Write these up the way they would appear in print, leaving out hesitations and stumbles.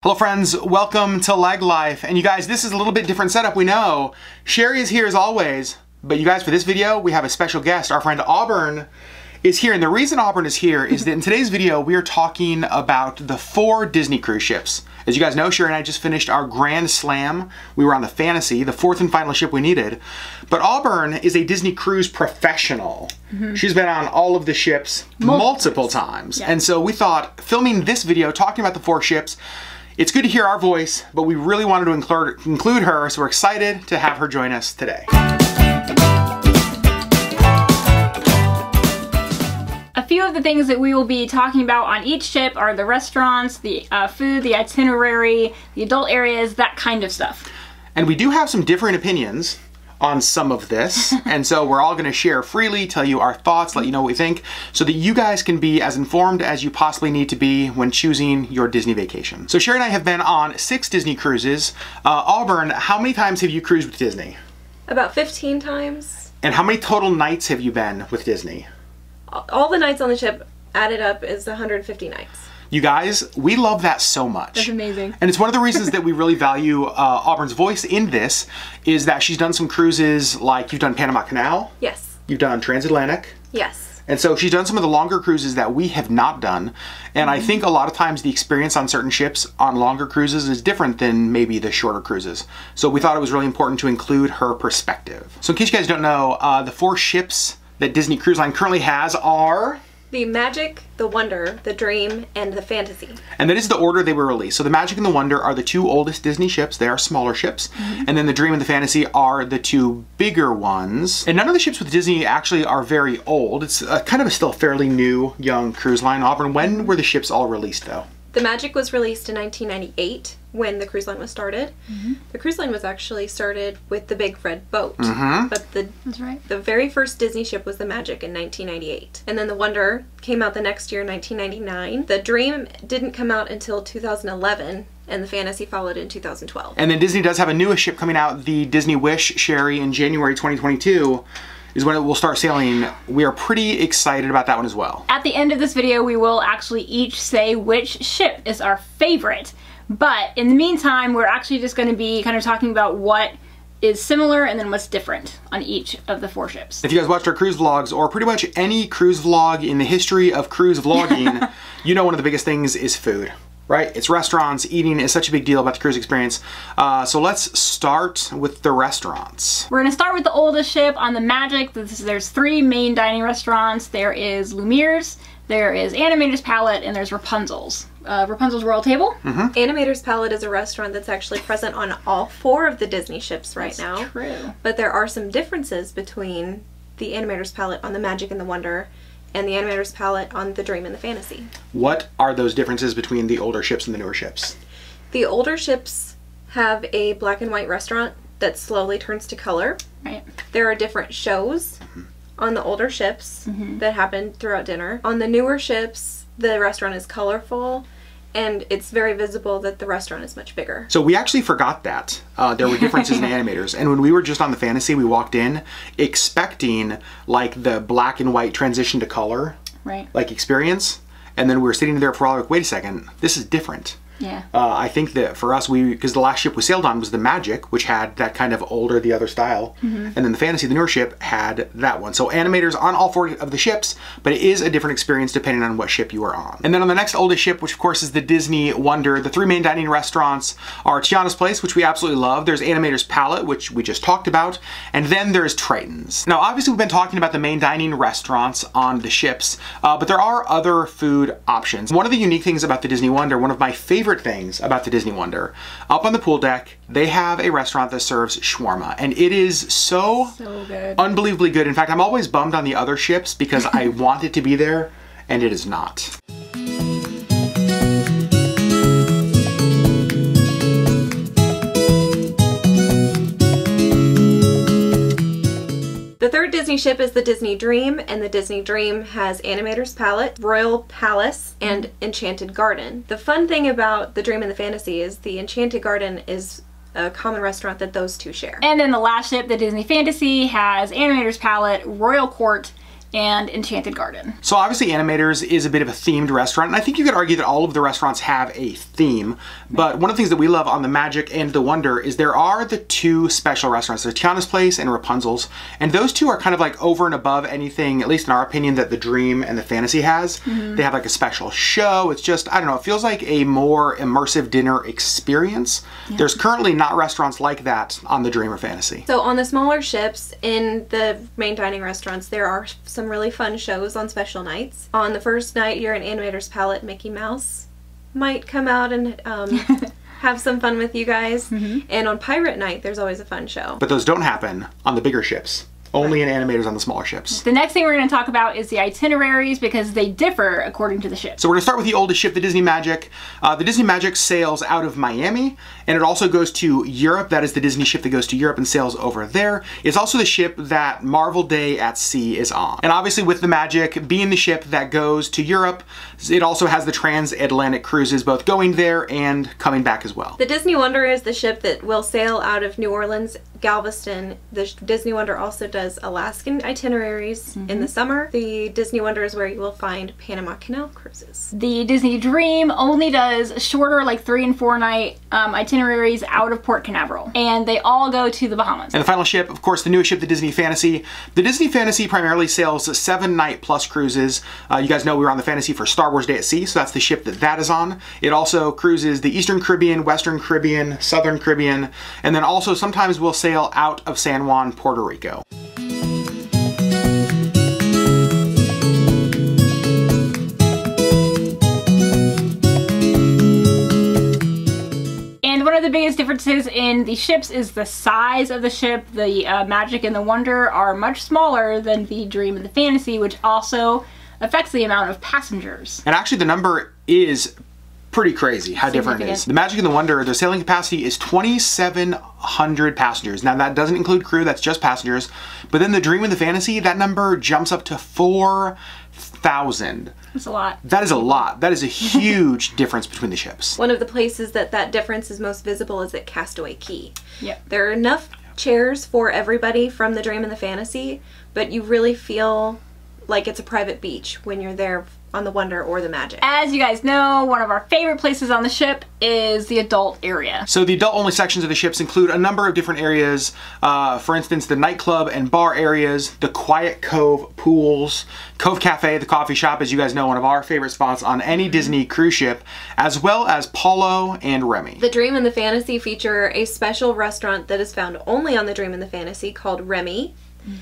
Hello friends, welcome to LeggLife. And you guys, this is a little bit different setup, we know. Sherri is here as always, but you guys, for this video, we have a special guest. Our friend Auburn is here, and the reason Auburn is here is that in today's video, we are talking about the 4 Disney cruise ships. As you guys know, Sherri and I just finished our Grand Slam. We were on the Fantasy, the 4th and final ship we needed. But Auburn is a Disney cruise professional. She's been on all of the ships multiple times. Yeah. And so we thought, filming this video, talking about the 4 ships, it's good to hear our voice, but we really wanted to include her, so we're excited to have her join us today. A few of the things that we will be talking about on each ship are the restaurants, the food, the itinerary, the adult areas, that kind of stuff. And we do have some different opinions on some of this, and so we're all going to share freely, tell you our thoughts, let you know what we think, so that you guys can be as informed as you possibly need to be when choosing your Disney vacation. So Sherri and I have been on 6 Disney cruises. Auburn, how many times have you cruised with Disney? About 15 times. And how many total nights have you been with Disney? All the nights on the ship added up is 150 nights. You guys, we love that so much. That's amazing. And it's one of the reasons that we really value Auburn's voice in this, is that she's done some cruises, like you've done Panama Canal. Yes. You've done Transatlantic. Yes. And so she's done some of the longer cruises that we have not done. And I think a lot of times the experience on certain ships on longer cruises is different than maybe the shorter cruises. So we thought it was really important to include her perspective. So in case you guys don't know, the 4 ships that Disney Cruise Line currently has are the Magic, the Wonder, the Dream, and the Fantasy. And that is the order they were released. So the Magic and the Wonder are the 2 oldest Disney ships. They are smaller ships. And then the Dream and the Fantasy are the 2 bigger ones. And none of the ships with Disney actually are very old. It's kind of still fairly new, young cruise line. Auburn, when were the ships all released though? The Magic was released in 1998 when the cruise line was started. The cruise line was actually started with the Big Red Boat. But the very first Disney ship was the Magic in 1998. And then the Wonder came out the next year, 1999. The Dream didn't come out until 2011. And the Fantasy followed in 2012. And then Disney does have a newest ship coming out, the Disney Wish, Sherri, in January 2022. Is when it will start sailing. We are pretty excited about that one as well. At the end of this video, we will actually each say which ship is our favorite. But in the meantime, we're actually just going to be kind of talking about what is similar and then what's different on each of the 4 ships. If you guys watched our cruise vlogs, or pretty much any cruise vlog in the history of cruise vlogging, you know one of the biggest things is food. Right? It's restaurants. Eating is such a big deal about the cruise experience. So let's start with the restaurants. We're going to start with the oldest ship on the Magic. There's 3 main dining restaurants. There is Lumiere's, there is Animator's Palette, and there's Rapunzel's. Rapunzel's Royal Table. Animator's Palette is a restaurant that's actually present on all 4 of the Disney ships right now. That's true. But there are some differences between the Animator's Palette on the Magic and the Wonder and the Animator's Palette on the Dream and the Fantasy. What are those differences between the older ships and the newer ships? The older ships have a black and white restaurant that slowly turns to color. Right. There are different shows on the older ships that happen throughout dinner. On the newer ships, the restaurant is colorful, and it's very visible that the restaurant is much bigger. So we actually forgot that. There were differences in Animators. And when we were just on the Fantasy, we walked in expecting like the black and white transition to color like experience. And then we were sitting there for a while like, wait a second, this is different. Yeah. I think that for us, because the last ship we sailed on was the Magic, which had that kind of older, the other style. And then the Fantasy, the newer ship, had that one. So Animators on all 4 of the ships, but it is a different experience depending on what ship you are on. And then on the next oldest ship, which of course is the Disney Wonder, the 3 main dining restaurants are Tiana's Place, which we absolutely love. There's Animator's Palette, which we just talked about. And then there's Triton's. Now, obviously we've been talking about the main dining restaurants on the ships, but there are other food options. One of the unique things about the Disney Wonder, one of my favorite things about the Disney Wonder, up on the pool deck, they have a restaurant that serves shawarma, and it is so good. Unbelievably good. In fact, I'm always bummed on the other ships because I want it to be there, and it is not. The 3rd Disney ship is the Disney Dream, and the Disney Dream has Animator's Palette, Royal Palace, and Enchanted Garden. The fun thing about the Dream and the Fantasy is the Enchanted Garden is a common restaurant that those 2 share. And then the last ship, the Disney Fantasy, has Animator's Palette, Royal Court, and Enchanted Garden. So obviously Animators is a bit of a themed restaurant, and I think you could argue that all of the restaurants have a theme, but one of the things that we love on the Magic and the Wonder is there are the two special restaurants. There's Tiana's Place and Rapunzel's, and those two are kind of like over and above anything, at least in our opinion, that the Dream and the Fantasy has. They have like a special show. It's just, I don't know, it feels like a more immersive dinner experience. There's currently not restaurants like that on the Dream or Fantasy. So on the smaller ships in the main dining restaurants, there are some really fun shows on special nights. On the first night, you're an Animator's Palette, Mickey Mouse might come out and have some fun with you guys. And on Pirate Night, there's always a fun show. But those don't happen on the bigger ships. Only in Animators on the smaller ships. The next thing we're going to talk about is the itineraries because they differ according to the ship. So we're going to start with the oldest ship, the Disney Magic. The Disney Magic sails out of Miami, and it also goes to Europe. That is the Disney ship that goes to Europe and sails over there. It's also the ship that Marvel Day at Sea is on. And obviously with the Magic being the ship that goes to Europe, it also has the transatlantic cruises both going there and coming back as well. The Disney Wonder is the ship that will sail out of New Orleans, Galveston. The Disney Wonder also does Alaskan itineraries in the summer. The Disney Wonder is where you will find Panama Canal cruises. The Disney Dream only does shorter, like 3 and 4 night itineraries out of Port Canaveral, and they all go to the Bahamas. And the final ship, of course, the newest ship, the Disney Fantasy. The Disney Fantasy primarily sails 7-night plus cruises. You guys know we were on the Fantasy for Star Wars Day at Sea, so that's the ship that is on. It also cruises the Eastern Caribbean, Western Caribbean, Southern Caribbean, and then also sometimes we'll sail out of San Juan, Puerto Rico. One of the biggest differences in the ships is the size of the ship. The Magic and the Wonder are much smaller than the Dream and the Fantasy, which also affects the amount of passengers. And actually the number is pretty crazy how different it is. The Magic and the Wonder, their sailing capacity is 2,700 passengers. Now that doesn't include crew, that's just passengers. But then the Dream and the Fantasy, that number jumps up to 4,000. That's a lot. That is a lot. That is a huge difference between the ships. One of the places that difference is most visible is at Castaway Key. Yep. There are enough chairs for everybody from the Dream and the Fantasy, but you really feel like it's a private beach when you're there on the Wonder or the Magic. As you guys know, one of our favorite places on the ship is the adult area. So the adult-only sections of the ships include a number of different areas. For instance, the nightclub and bar areas, the Quiet Cove pools, Cove Cafe, the coffee shop, as you guys know, one of our favorite spots on any Disney cruise ship, as well as Paulo and Remy. The Dream and the Fantasy feature a special restaurant that is found only on the Dream and the Fantasy called Remy.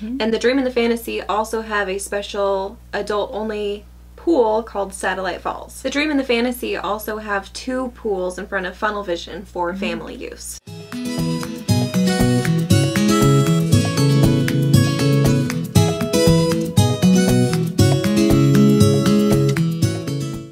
And the Dream and the Fantasy also have a special adult-only pool called Satellite Falls. The Dream and the Fantasy also have 2 pools in front of Funnel Vision for family use.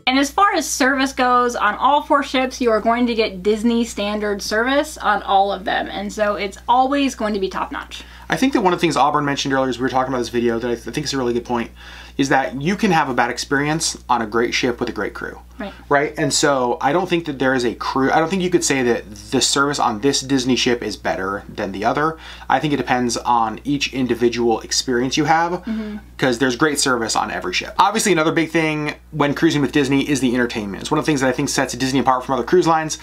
And as far as service goes, on all 4 ships, you are going to get Disney standard service on all of them. And so it's always going to be top-notch. I think that one of the things Auburn mentioned earlier as we were talking about this video that I think is a really good point is that you can have a bad experience on a great ship with a great crew. Right? And so I don't think that there is a crew, I don't think you could say that the service on this Disney ship is better than the other. I think it depends on each individual experience you have because there's great service on every ship. Obviously another big thing when cruising with Disney is the entertainment. It's one of the things that I think sets Disney apart from other cruise lines.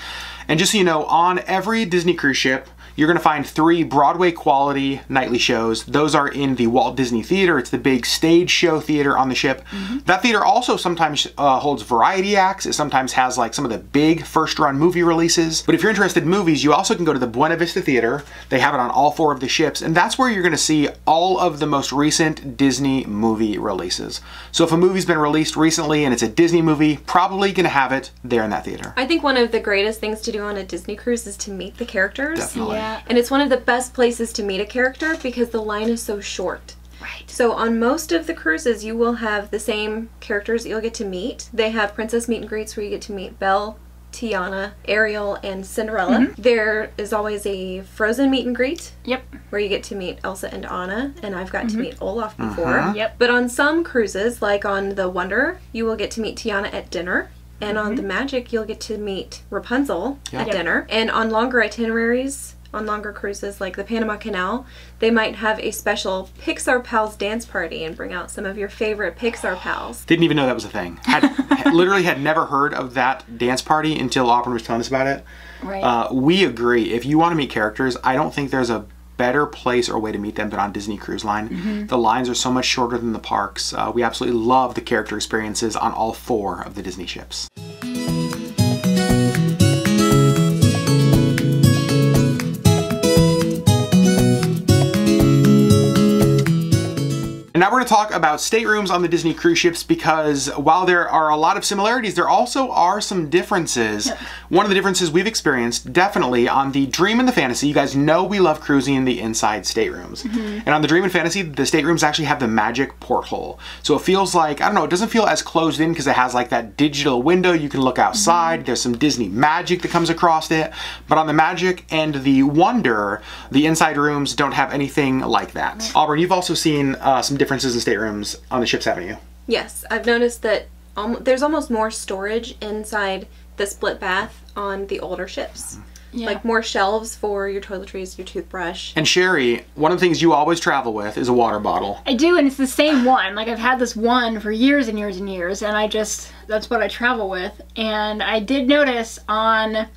And just so you know, on every Disney cruise ship, you're going to find 3 Broadway quality nightly shows. Those are in the Walt Disney Theater. It's the big stage show theater on the ship. That theater also sometimes holds variety acts. It sometimes has like some of the big first run movie releases. But if you're interested in movies, you also can go to the Buena Vista Theater. They have it on all 4 of the ships. And that's where you're going to see all of the most recent Disney movie releases. So if a movie's been released recently and it's a Disney movie, probably going to have it there in that theater. I think one of the greatest things to do on a Disney cruise is to meet the characters. Definitely. Yeah. And it's one of the best places to meet a character because the line is so short. Right. So on most of the cruises, you will have the same characters that you'll get to meet. They have princess meet and greets where you get to meet Belle, Tiana, Ariel, and Cinderella. There is always a Frozen meet and greet. Yep. Where you get to meet Elsa and Anna, and I've got to meet Olaf before. Yep. But on some cruises, like on the Wonder, you will get to meet Tiana at dinner. And on the Magic, you'll get to meet Rapunzel at dinner. And on longer itineraries, on longer cruises like the Panama Canal, they might have a special Pixar Pals dance party and bring out some of your favorite Pixar pals. Didn't even know that was a thing. Literally had never heard of that dance party until Auburn was telling us about it. Right. We agree. If you want to meet characters, I don't think there's a better place or way to meet them than on Disney Cruise Line. The lines are so much shorter than the parks. We absolutely love the character experiences on all 4 of the Disney ships. And now we're going to talk about staterooms on the Disney cruise ships, because while there are a lot of similarities, there also are some differences. Yep. One of the differences we've experienced definitely on the Dream and the Fantasy, you guys know we love cruising in the inside staterooms. And on the Dream and Fantasy, the staterooms actually have the magic porthole. So it feels like, I don't know, it doesn't feel as closed in because it has like that digital window. You can look outside. There's some Disney magic that comes across it. But on the Magic and the Wonder, the inside rooms don't have anything like that. Auburn, you've also seen some differences in staterooms on the ships, haven't you? Yes, I've noticed that there's almost more storage inside the split bath on the older ships. Like more shelves for your toiletries, your toothbrush. And Sherri, one of the things you always travel with is a water bottle. I do, and it's the same one. Like, I've had this one for years and years and years, and that's what I travel with. And I did notice I've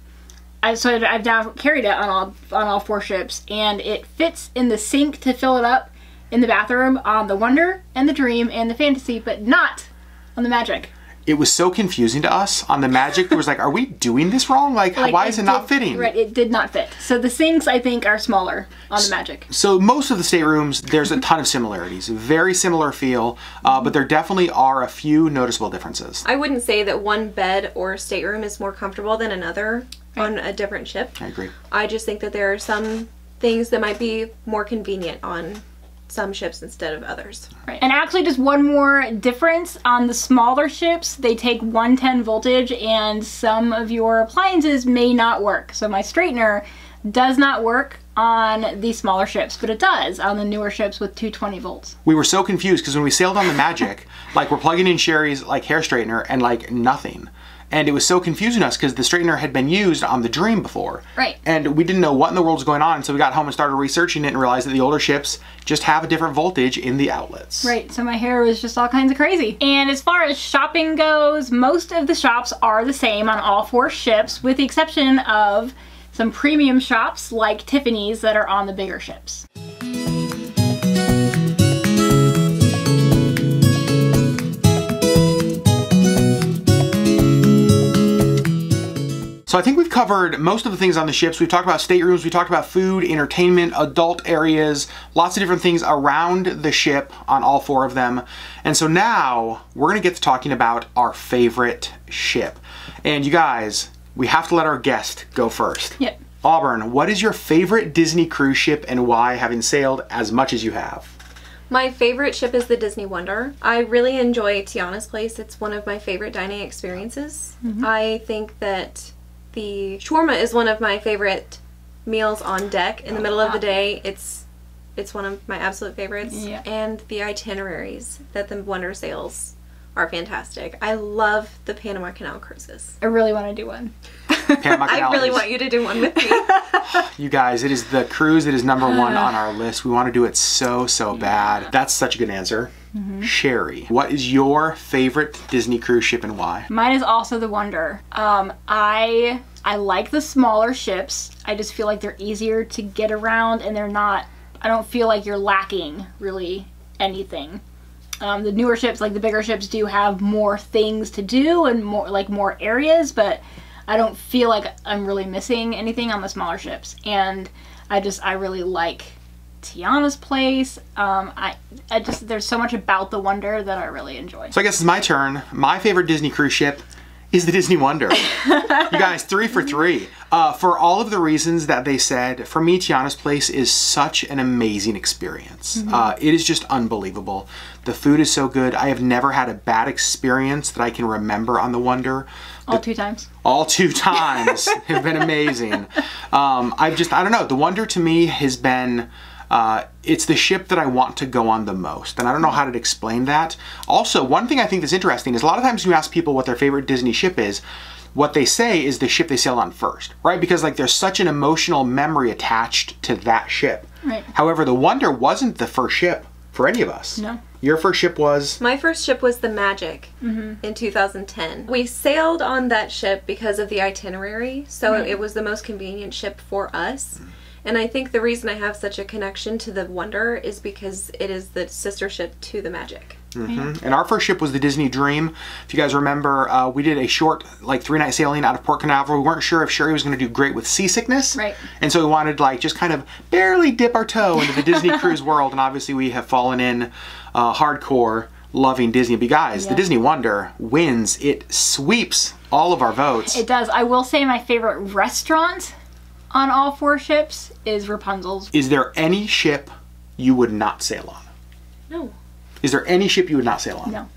now carried it on all 4 ships, and it fits in the sink to fill it up in the bathroom on the Wonder and the Dream and the Fantasy, but not on the Magic. It was so confusing to us. On the Magic, there was like, are we doing this wrong? Like why is it not fitting? Right, it did not fit. So the sinks, I think, are smaller on the Magic. So most of the staterooms, there's a ton of similarities. Very similar feel, but there definitely are a few noticeable differences. I wouldn't say that one bed or stateroom is more comfortable than another on a different ship. I agree. I just think that there are some things that might be more convenient on some ships instead of others. Right. And actually, just one more difference on the smaller ships, they take 110 voltage and some of your appliances may not work. So my straightener does not work on the smaller ships, but it does on the newer ships with 220 volts. We were so confused because when we sailed on the Magic, like we're plugging in Sherri's like hair straightener and like nothing. And it was so confusing us because the straightener had been used on the Dream before. Right. And we didn't know what in the world was going on, so we got home and started researching it and realized that the older ships just have a different voltage in the outlets. Right, so my hair was just all kinds of crazy. And as far as shopping goes, most of the shops are the same on all 4 ships, with the exception of some premium shops like Tiffany's that are on the bigger ships. So I think we've covered most of the things on the ships. We've talked about staterooms, we talked about food, entertainment, adult areas, lots of different things around the ship on all 4 of them. And so now we're gonna get to talking about our favorite ship. And you guys, we have to let our guest go first. Yep. Auburn, what is your favorite Disney cruise ship and why, having sailed as much as you have? My favorite ship is the Disney Wonder. I really enjoy Tiana's Place. It's one of my favorite dining experiences. I think that the shawarma is one of my favorite meals on deck in the middle of the day. It's one of my absolute favorites. Yeah. And the itineraries that the Wonder sails are fantastic. I love the Panama Canal cruises. I really want to do one. I really want you to do one with me. You guys, it is the cruise that is #1 on our list. We want to do it so bad. That's such a good answer. Sherri, what is your favorite Disney cruise ship and why? Mine is also the Wonder. I like the smaller ships. I just feel like they're easier to get around and I don't feel like you're lacking really anything. The newer ships, like the bigger ships, do have more things to do and more areas, but I don't feel like I'm really missing anything on the smaller ships. And I really like Tiana's Place. There's so much about the Wonder that I really enjoy. So I guess it's my turn. My favorite Disney cruise ship is the Disney Wonder. You guys, 3 for 3. For all of the reasons that they said, for me, Tiana's Place is such an amazing experience. It is just unbelievable. The food is so good. I have never had a bad experience that I can remember on the Wonder. All 2 times? All 2 times have been amazing. I don't know. The Wonder to me has been, it's the ship that I want to go on the most. And I don't know how to explain that. Also, one thing I think that's interesting is a lot of times when you ask people what their favorite Disney ship is, what they say is the ship they sailed on first, right? Because like there's such an emotional memory attached to that ship. Right. However, the Wonder wasn't the first ship for any of us. No. Your first ship was? My first ship was the Magic in 2010. We sailed on that ship because of the itinerary, so it was the most convenient ship for us. And I think the reason I have such a connection to the Wonder is because it is the sister ship to the Magic. And our first ship was the Disney Dream. If you guys remember, we did a short, like 3-night sailing out of Port Canaveral. We weren't sure if Sherri was going to do great with seasickness. Right. And so we wanted to like just kind of barely dip our toe into the Disney cruise world. And obviously we have fallen in hardcore loving Disney. But guys, the Disney Wonder wins. It sweeps all of our votes. It does. I will say my favorite restaurant on all 4 ships is Rapunzel's. Is there any ship you would not sail on? No. Is there any ship you would not sail on? No.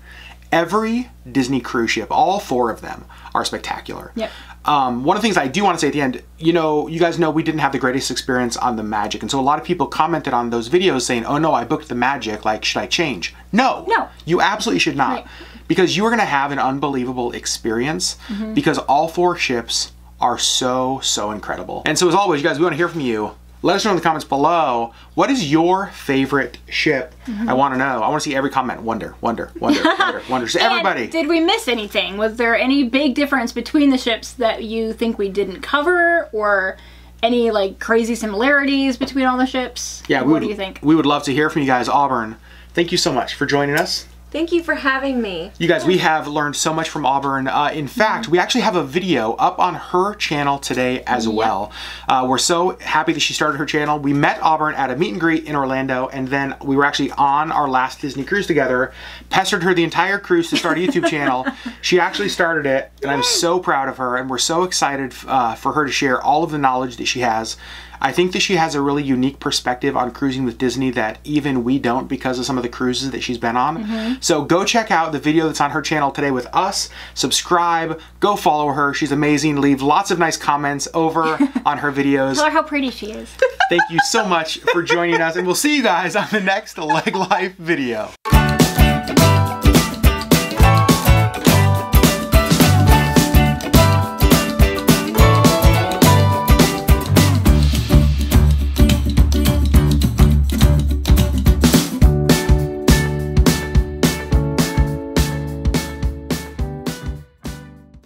Every Disney cruise ship, all 4 of them, are spectacular. Yep. One of the things I do want to say at the end, you know, you guys know we didn't have the greatest experience on the Magic. And so a lot of people commented on those videos saying, oh no, I booked the Magic, like, should I change? No. No. You absolutely should not. Right. Because you are going to have an unbelievable experience because all 4 ships are so, so incredible. And so as always, you guys, we want to hear from you. Let us know in the comments below, what is your favorite ship? I want to know. I want to see every comment. Wonder, wonder, wonder, wonder, wonder. So everybody. And did we miss anything? Was there any big difference between the ships that you think we didn't cover, or any like crazy similarities between all the ships? Yeah, what do you think? We would love to hear from you guys. Auburn, thank you so much for joining us. Thank you for having me. You guys, we have learned so much from Auburn. In fact, we actually have a video up on her channel today as well. We're so happy that she started her channel. We met Auburn at a meet and greet in Orlando, and then we were actually on our last Disney cruise together, pestered her the entire cruise to start a YouTube channel. She actually started it, and I'm so proud of her, and we're so excited for her to share all of the knowledge that she has. I think that she has a really unique perspective on cruising with Disney that even we don't because of some of the cruises that she's been on. So go check out the video that's on her channel today with us. Subscribe, go follow her. She's amazing. Leave lots of nice comments over on her videos. Tell her how pretty she is. Thank you so much for joining us, and we'll see you guys on the next LeggLife video.